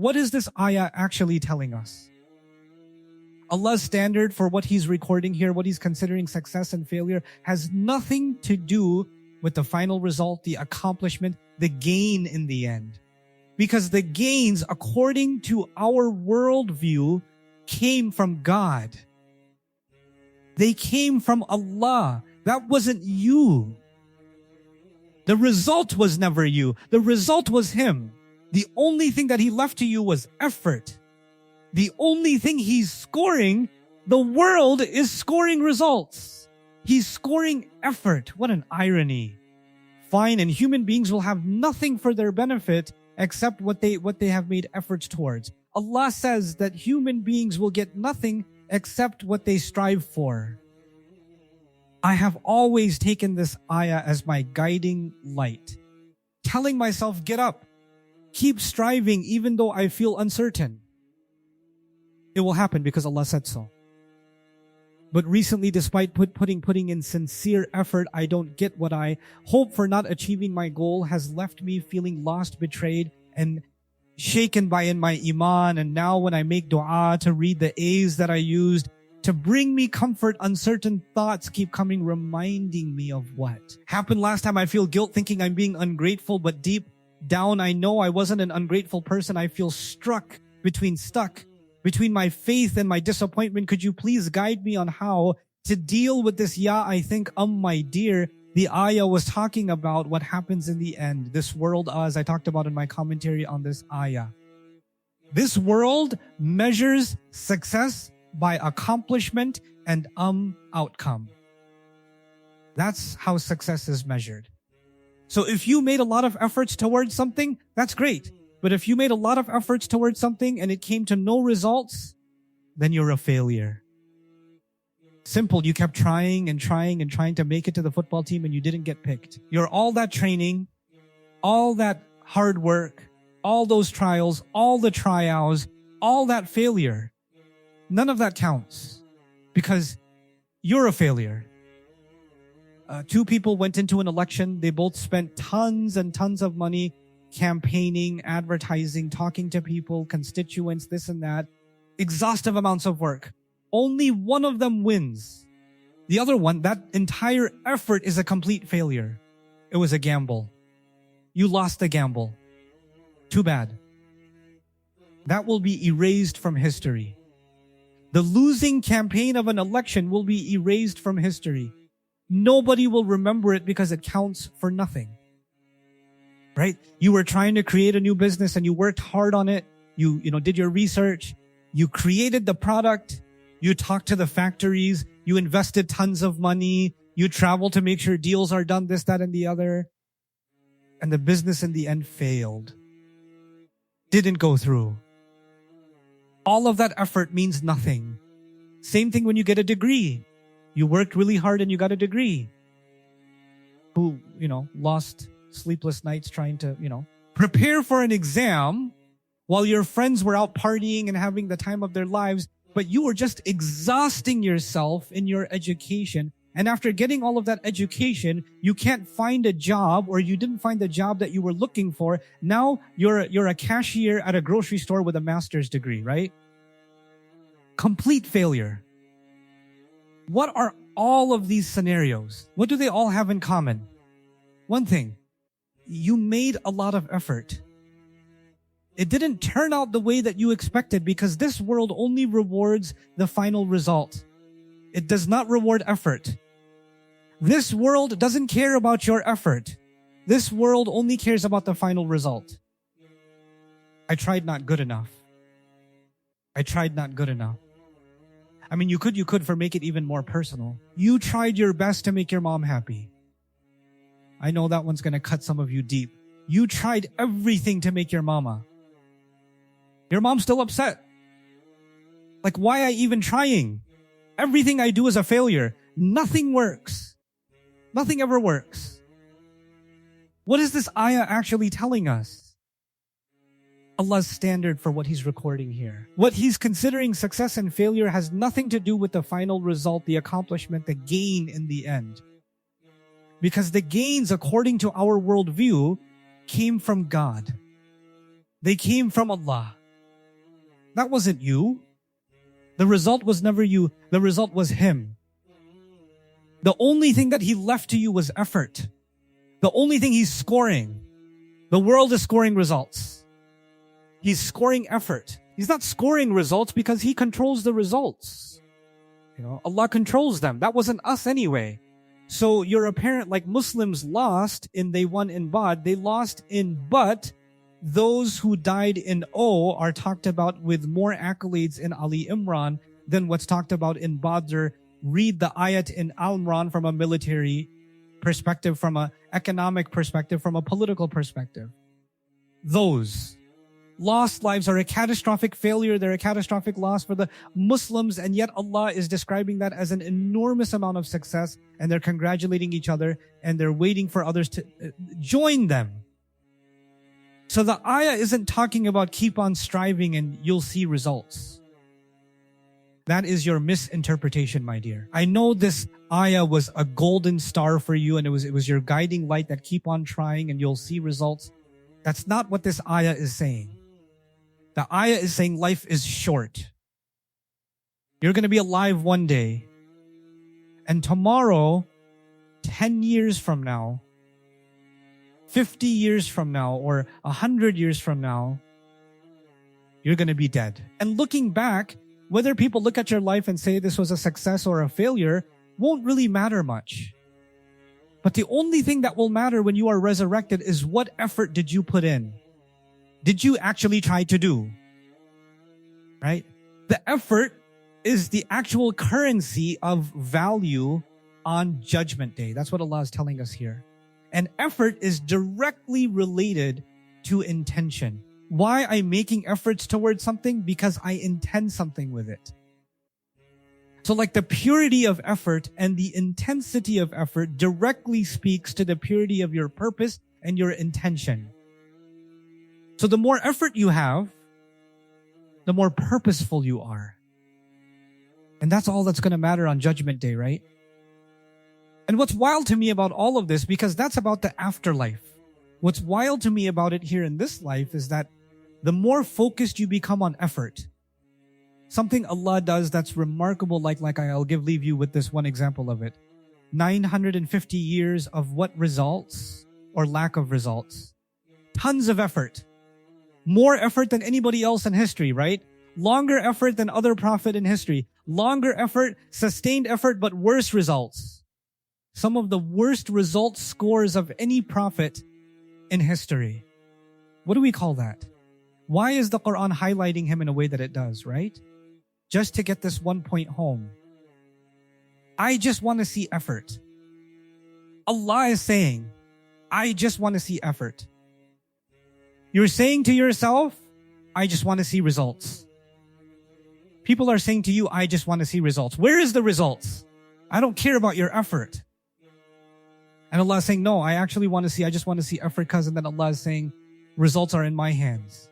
What is this ayah actually telling us? Allah's standard for what He's recording here, what He's considering success and failure, has nothing to do with the final result, the accomplishment, the gain in the end. Because the gains, according to our worldview, came from God. They came from Allah. That wasn't you. The result was never you. The result was Him. The only thing that He left to you was effort. The only thing He's scoring, the world is scoring results. He's scoring effort. What an irony. Fine, and human beings will have nothing for their benefit except what they have made efforts towards. Allah says that human beings will get nothing except what they strive for. I have always taken this ayah as my guiding light, telling myself, get up, keep striving even though I feel uncertain. It will happen because Allah said so. But recently, despite putting in sincere effort, I don't get what I hope for. Not achieving my goal has left me feeling lost, betrayed, and shaken by my iman. And now when I make dua to read the A's that I used to bring me comfort, uncertain thoughts keep coming, reminding me of what happened last time. I feel guilt thinking I'm being ungrateful, but deep down I know I wasn't an ungrateful person. I feel stuck between my faith and my disappointment. Could you please guide me on how to deal with this? Yeah, I think, my dear, the ayah was talking about what happens in the end. This world, as I talked about in my commentary on this ayah. This world measures success by accomplishment and outcome. That's how success is measured. So if you made a lot of efforts towards something, that's great. But if you made a lot of efforts towards something and it came to no results, then you're a failure. Simple, you kept trying and trying and trying to make it to the football team and you didn't get picked. You're all that training, all that hard work, all those trials, all the tryouts, all that failure. None of that counts because you're a failure. Two people went into an election. They both spent tons and tons of money campaigning, advertising, talking to people, constituents, this and that. Exhaustive amounts of work. Only one of them wins. The other one, that entire effort is a complete failure. It was a gamble. You lost the gamble. Too bad. That will be erased from history. The losing campaign of an election will be erased from history. Nobody will remember it because it counts for nothing. Right? You were trying to create a new business and you worked hard on it. You did your research. You created the product. You talked to the factories. You invested tons of money. You traveled to make sure deals are done, this, that, and the other. And the business in the end failed. Didn't go through. All of that effort means nothing. Same thing when you get a degree. You worked really hard and you got a degree. Who, lost sleepless nights trying to, prepare for an exam while your friends were out partying and having the time of their lives, but you were just exhausting yourself in your education. And after getting all of that education, you can't find a job, or you didn't find the job that you were looking for. Now you're a cashier at a grocery store with a master's degree, right? Complete failure. What are all of these scenarios? What do they all have in common? One thing, you made a lot of effort. It didn't turn out the way that you expected because this world only rewards the final result. It does not reward effort. This world doesn't care about your effort. This world only cares about the final result. I tried not good enough. I tried not good enough. I mean, you could for make it even more personal. You tried your best to make your mom happy. I know that one's going to cut some of you deep. You tried everything to make your mama. Your mom's still upset. Like, why am I even trying? Everything I do is a failure. Nothing works. Nothing ever works. What is this ayah actually telling us? Allah's standard for what He's recording here. What He's considering success and failure has nothing to do with the final result, the accomplishment, the gain in the end. Because the gains, according to our worldview, came from God. They came from Allah. That wasn't you. The result was never you. The result was Him. The only thing that He left to you was effort. The only thing He's scoring. The world is scoring results. He's scoring effort. He's not scoring results because He controls the results. Allah controls them. That wasn't us anyway. So you're apparent, like Muslims lost in they won in Bad. They lost in but. Those who died in O are talked about with more accolades in Ali Imran than what's talked about in Badr. Read the ayat in Al Imran from a military perspective, from an economic perspective, from a political perspective. Those lost lives are a catastrophic failure. They're a catastrophic loss for the Muslims, and yet Allah is describing that as an enormous amount of success, and they're congratulating each other, and they're waiting for others to join them. So the ayah isn't talking about keep on striving and you'll see results. That is your misinterpretation, my dear. I know this ayah was a golden star for you and it was your guiding light that keep on trying and you'll see results. That's not what this ayah is saying. The ayah is saying life is short. You're going to be alive one day. And tomorrow, 10 years from now, 50 years from now, or 100 years from now, you're going to be dead. And looking back, whether people look at your life and say this was a success or a failure won't really matter much. But the only thing that will matter when you are resurrected is what effort did you put in? Did you actually try to do? Right? The effort is the actual currency of value on Judgment Day. That's what Allah is telling us here. And effort is directly related to intention. Why I'm making efforts towards something? Because I intend something with it. So like the purity of effort and the intensity of effort directly speaks to the purity of your purpose and your intention. So the more effort you have, the more purposeful you are. And that's all that's going to matter on Judgment Day, right? And what's wild to me about all of this, because that's about the afterlife. What's wild to me about it here in this life is that the more focused you become on effort, something Allah does that's remarkable, like I'll leave you with this one example of it. 950 years of what results or lack of results? Tons of effort. More effort than anybody else in history, right? Longer effort than other prophet in history. Longer effort, sustained effort, but worse results. Some of the worst result scores of any prophet in history. What do we call that? Why is the Quran highlighting him in a way that it does, right? Just to get this one point home. I just want to see effort. Allah is saying, I just want to see effort. You're saying to yourself, I just want to see results. People are saying to you, I just want to see results. Where is the results? I don't care about your effort. And Allah is saying, no, I actually want to see, I just want to see effort, because, and then Allah is saying, results are in my hands.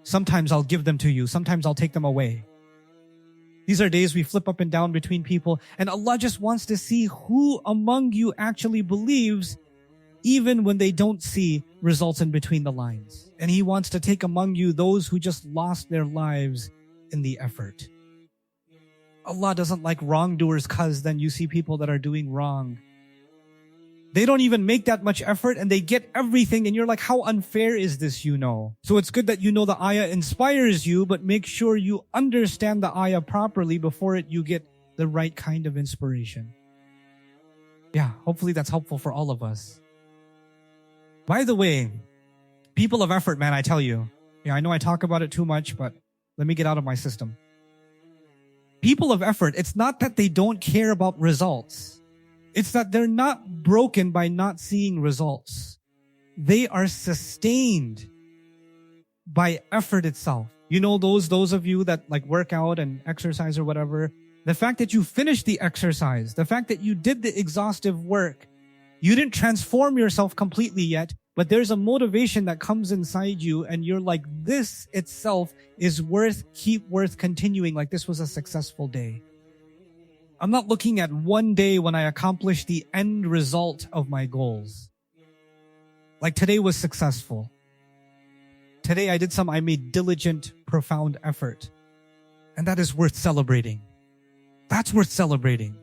Sometimes I'll give them to you. Sometimes I'll take them away. These are days we flip up and down between people, and Allah just wants to see who among you actually believes, even when they don't see results in between the lines. And He wants to take among you those who just lost their lives in the effort. Allah doesn't like wrongdoers, because then you see people that are doing wrong. They don't even make that much effort and they get everything, and you're like, how unfair is this, you know? So it's good that you know the ayah inspires you, but make sure you understand the ayah properly before you get the right kind of inspiration. Yeah, hopefully that's helpful for all of us. By the way, people of effort, man, I tell you. Yeah, I know I talk about it too much, but let me get out of my system. People of effort, it's not that they don't care about results. It's that they're not broken by not seeing results. They are sustained by effort itself. You know, those of you that like work out and exercise or whatever, the fact that you finished the exercise, the fact that you did the exhaustive work, you didn't transform yourself completely yet, but there's a motivation that comes inside you and you're like, this itself is worth continuing, like this was a successful day. I'm not looking at one day when I accomplish the end result of my goals. Like today was successful. Today I made diligent profound effort. And that is worth celebrating. That's worth celebrating.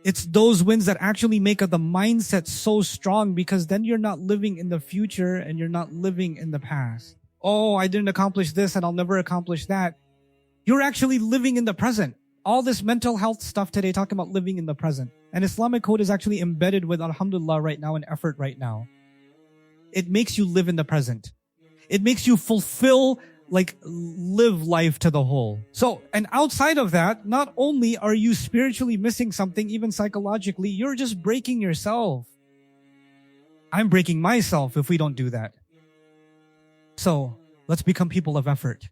It's those wins that actually make the mindset so strong, because then you're not living in the future and you're not living in the past. Oh, I didn't accomplish this and I'll never accomplish that. You're actually living in the present. All this mental health stuff today talking about living in the present. And Islamic code is actually embedded with alhamdulillah right now and effort right now. It makes you live in the present. It makes you fulfill, live life to the whole. So, and outside of that, not only are you spiritually missing something, even psychologically, you're just breaking yourself. I'm breaking myself if we don't do that. So, let's become people of effort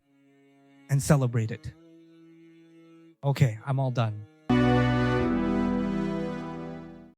and celebrate it. Okay, I'm all done.